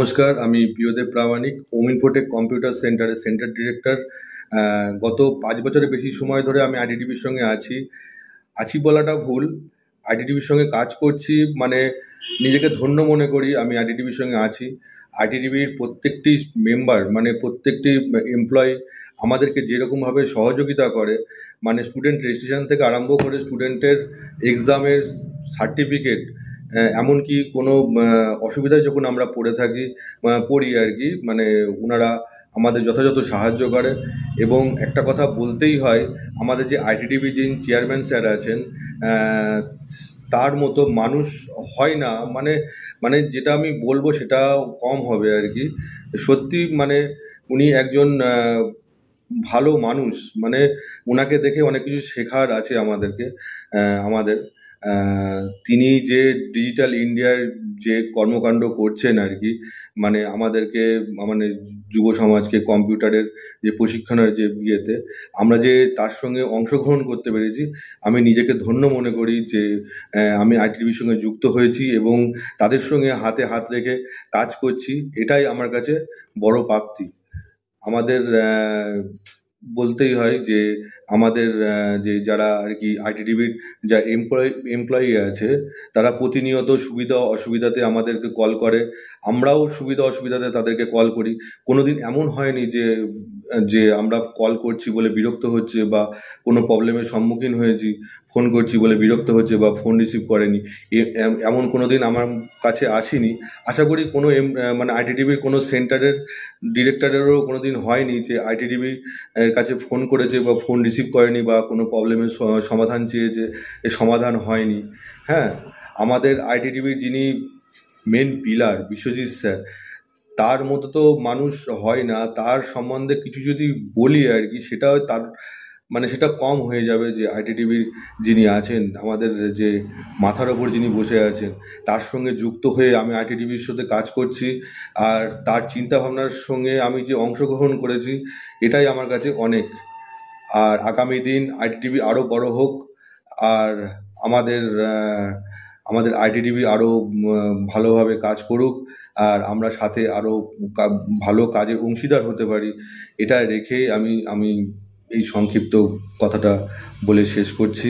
নমস্কার, আমি প্রিয়দেব প্রামাণিক, ওম Infotech computer সেন্টারের সেন্টার ডিরেক্টর। গত 5 বছরের বেশি সময় ধরে আমি আইটিডিবির সঙ্গে আছি বলাটা ভুল। আইটিডিবির সঙ্গে কাজ করছি, মানে নিজেকে ধন্য মনে করি আমি আইটিডিবির সঙ্গে আছি। আইটিডিবির প্রত্যেকটি মেম্বার, মানে প্রত্যেকটি এমপ্লয়ি আমাদেরকে যেরকমভাবে সহযোগিতা করে, মানে স্টুডেন্ট রেজিস্ট্রেশন থেকে আরম্ভ করে স্টুডেন্টের এক্সামের সার্টিফিকেট, এমনকি কোনো অসুবিধায় যখন আমরা পড়ি আর কি, মানে ওনারা আমাদের যথাযথ সাহায্য করে। এবং একটা কথা বলতেই হয়, আমাদের যে আইটিডিবি যিনি চেয়ারম্যান স্যার আছেন, তার মতো মানুষ হয় না, মানে মানে যেটা আমি বলবো সেটা কম হবে আর কি। সত্যি মানে উনি একজন ভালো মানুষ, মানে ওনাকে দেখে অনেক কিছু শেখার আছে আমাদের। তিনি যে ডিজিটাল ইন্ডিয়ার যে কর্মকাণ্ড করছেন আর কি, মানে আমাদেরকে, মানে যুব সমাজকে কম্পিউটারের যে প্রশিক্ষণের যে বিয়েতে আমরা যে তার সঙ্গে অংশগ্রহণ করতে পেরেছি, আমি নিজেকে ধন্য মনে করি যে আমি আইটিভির সঙ্গে যুক্ত হয়েছি এবং তাদের সঙ্গে হাতে হাত রেখে কাজ করছি। এটাই আমার কাছে বড় প্রাপ্তি। আমাদের বলতেই হয় যে আমাদের যে যারা আর কি আইটিডিবির যা এমপ্লয়ি আছে, তারা প্রতিনিয়ত সুবিধা অসুবিধাতে আমাদেরকে কল করে, আমরাও সুবিধা অসুবিধাতে তাদেরকে কল করি। কোনোদিন এমন হয়নি যে যে আমরা কল করছি বলে বিরক্ত হচ্ছে বা কোনো প্রবলেমের সম্মুখীন হয়েছি, ফোন করছি বলে বিরক্ত হচ্ছে বা ফোন রিসিভ করেনি, এমন কোনো দিন আমার কাছে আসেনি। আশা করি কোনো মানে আইটিডিবির কোনো সেন্টারের ডিরেক্টরেরও কোনো দিন হয়নি যে আইটিডিবি এর কাছে ফোন করেছে বা ফোন রিসিভ করেনি বা কোনো প্রবলেমের সমাধান চেয়েছে, এ সমাধান হয়নি। হ্যাঁ, আমাদের আইটিডিবির যিনি মেন পিলার বিশ্বজিৎ স্যার, তার মতো তো মানুষ হয় না। তার সম্বন্ধে কিছু যদি বলি আর কি, সেটাও তার, মানে সেটা কম হয়ে যাবে যে আইটিডিবির যিনি আছেন, আমাদের যে মাথার ওপর যিনি বসে আছেন, তার সঙ্গে যুক্ত হয়ে আমি আইটিডিবির সাথে কাজ করছি। আর তার চিন্তাভাবনার সঙ্গে আমি যে অংশগ্রহণ করেছি, এটাই আমার কাছে অনেক। আর আগামী দিন আইটিডিবি আরও বড় হোক, আর আমাদের আমাদের আইটিডিবি আরও ভালোভাবে কাজ করুক, আর আমরা সাথে আরও ভালো কাজের অংশীদার হতে পারি। এটা রেখেই আমি এই সংক্ষিপ্ত কথাটা বলে শেষ করছি।